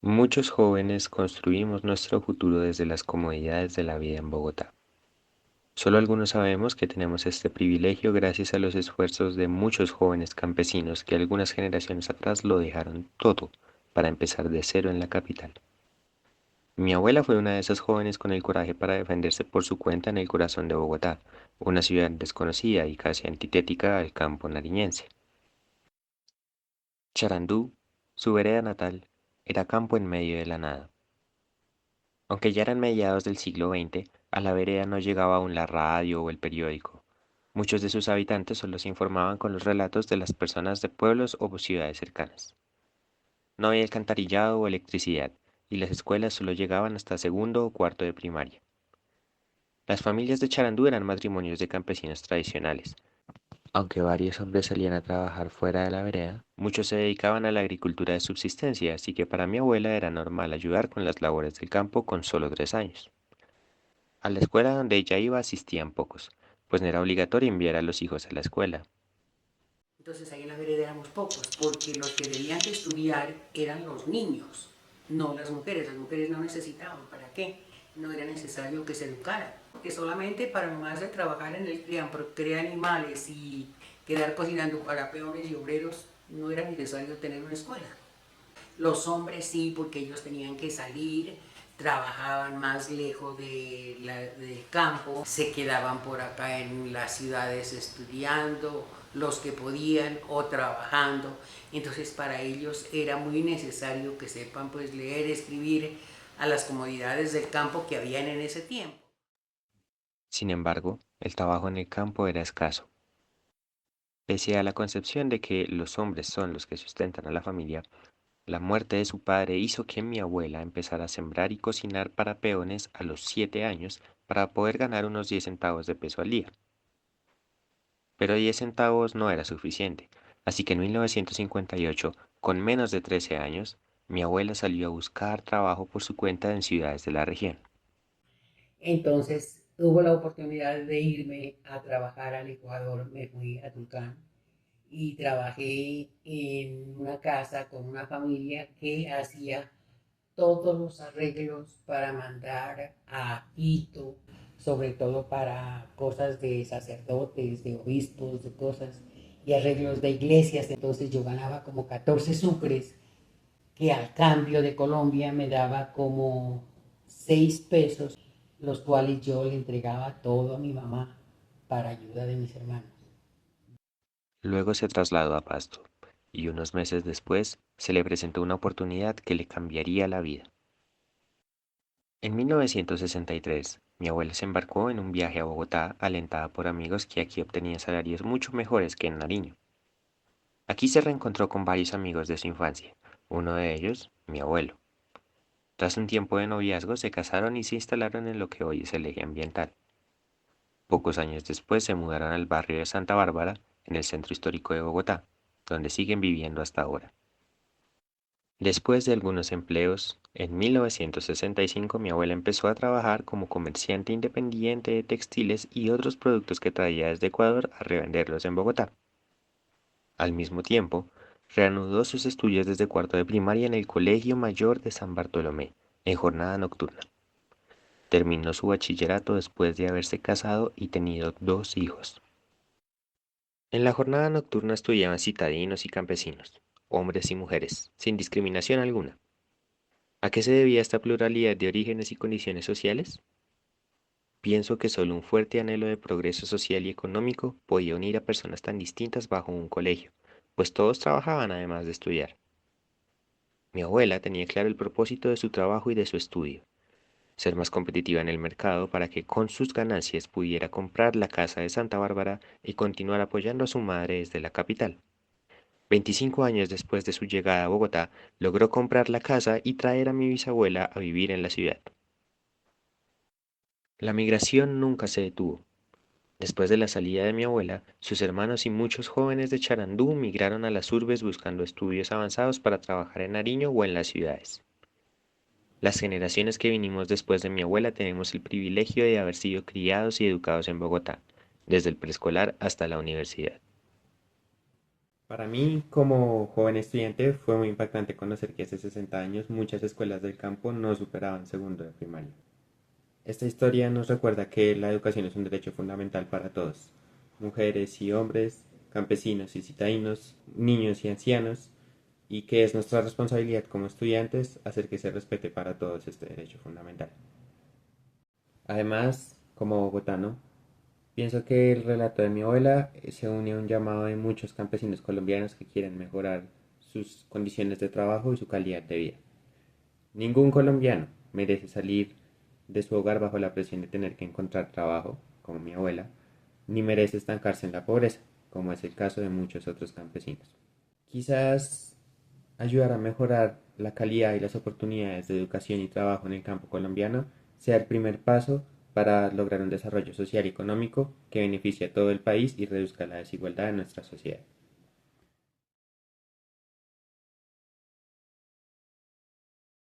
Muchos jóvenes construimos nuestro futuro desde las comodidades de la vida en Bogotá. Solo algunos sabemos que tenemos este privilegio gracias a los esfuerzos de muchos jóvenes campesinos que algunas generaciones atrás lo dejaron todo para empezar de cero en la capital. Mi abuela fue una de esas jóvenes con el coraje para defenderse por su cuenta en el corazón de Bogotá, una ciudad desconocida y casi antitética al campo nariñense. Charandú, su vereda natal, era campo en medio de la nada. Aunque ya eran mediados del siglo XX, a la vereda no llegaba aún la radio o el periódico. Muchos de sus habitantes solo se informaban con los relatos de las personas de pueblos o ciudades cercanas. No había alcantarillado o electricidad, y las escuelas solo llegaban hasta segundo o cuarto de primaria. Las familias de Charandú eran matrimonios de campesinos tradicionales. Aunque varios hombres salían a trabajar fuera de la vereda, muchos se dedicaban a la agricultura de subsistencia, así que para mi abuela era normal ayudar con las labores del campo con solo 3 años. A la escuela donde ella iba asistían pocos, pues no era obligatorio enviar a los hijos a la escuela. Entonces ahí en la vereda éramos pocos, porque los que debían de estudiar eran los niños, no las mujeres. Las mujeres no necesitaban, ¿para qué? No era necesario que se educaran, que solamente para nomás de trabajar en el campo, criar animales y quedar cocinando para peones y obreros, no era necesario tener una escuela. Los hombres sí, porque ellos tenían que salir, trabajaban más lejos del campo, se quedaban por acá en las ciudades estudiando, los que podían o trabajando. Entonces para ellos era muy necesario que sepan pues leer, escribir a las comodidades del campo que habían en ese tiempo. Sin embargo, el trabajo en el campo era escaso. Pese a la concepción de que los hombres son los que sustentan a la familia, la muerte de su padre hizo que mi abuela empezara a sembrar y cocinar para peones a los 7 años para poder ganar unos 10 centavos de peso al día. Pero 10 centavos no era suficiente, así que en 1958, con menos de 13 años, mi abuela salió a buscar trabajo por su cuenta en ciudades de la región. Entonces tuvo la oportunidad de irme a trabajar al Ecuador, me fui a Tulcán y trabajé en una casa con una familia que hacía todos los arreglos para mandar a Quito, sobre todo para cosas de sacerdotes, de obispos, de cosas, y arreglos de iglesias. Entonces yo ganaba como 14 sucres, que al cambio de Colombia me daba como 6 pesos, los cuales yo le entregaba todo a mi mamá para ayuda de mis hermanos. Luego se trasladó a Pasto, y unos meses después se le presentó una oportunidad que le cambiaría la vida. En 1963, mi abuela se embarcó en un viaje a Bogotá alentada por amigos que aquí obtenían salarios mucho mejores que en Nariño. Aquí se reencontró con varios amigos de su infancia, uno de ellos, mi abuelo. Tras un tiempo de noviazgo, se casaron y se instalaron en lo que hoy es el eje ambiental. Pocos años después se mudaron al barrio de Santa Bárbara, en el centro histórico de Bogotá, donde siguen viviendo hasta ahora. Después de algunos empleos, en 1965 mi abuela empezó a trabajar como comerciante independiente de textiles y otros productos que traía desde Ecuador a revenderlos en Bogotá. Al mismo tiempo, reanudó sus estudios desde cuarto de primaria en el Colegio Mayor de San Bartolomé, en jornada nocturna. Terminó su bachillerato después de haberse casado y tenido 2 hijos. En la jornada nocturna estudiaban citadinos y campesinos, hombres y mujeres, sin discriminación alguna. ¿A qué se debía esta pluralidad de orígenes y condiciones sociales? Pienso que solo un fuerte anhelo de progreso social y económico podía unir a personas tan distintas bajo un colegio, pues todos trabajaban además de estudiar. Mi abuela tenía claro el propósito de su trabajo y de su estudio, ser más competitiva en el mercado para que con sus ganancias pudiera comprar la casa de Santa Bárbara y continuar apoyando a su madre desde la capital. 25 años después de su llegada a Bogotá, logró comprar la casa y traer a mi bisabuela a vivir en la ciudad. La migración nunca se detuvo. Después de la salida de mi abuela, sus hermanos y muchos jóvenes de Charandú migraron a las urbes buscando estudios avanzados para trabajar en Nariño o en las ciudades. Las generaciones que vinimos después de mi abuela tenemos el privilegio de haber sido criados y educados en Bogotá, desde el preescolar hasta la universidad. Para mí, como joven estudiante, fue muy impactante conocer que hace 60 años muchas escuelas del campo no superaban segundo de primaria. Esta historia nos recuerda que la educación es un derecho fundamental para todos, mujeres y hombres, campesinos y citadinos, niños y ancianos, y que es nuestra responsabilidad como estudiantes hacer que se respete para todos este derecho fundamental. Además, como bogotano, pienso que el relato de mi abuela se une a un llamado de muchos campesinos colombianos que quieren mejorar sus condiciones de trabajo y su calidad de vida. Ningún colombiano merece salir de su hogar bajo la presión de tener que encontrar trabajo, como mi abuela, ni merece estancarse en la pobreza, como es el caso de muchos otros campesinos. Quizás ayudar a mejorar la calidad y las oportunidades de educación y trabajo en el campo colombiano sea el primer paso para lograr un desarrollo social y económico que beneficie a todo el país y reduzca la desigualdad en nuestra sociedad.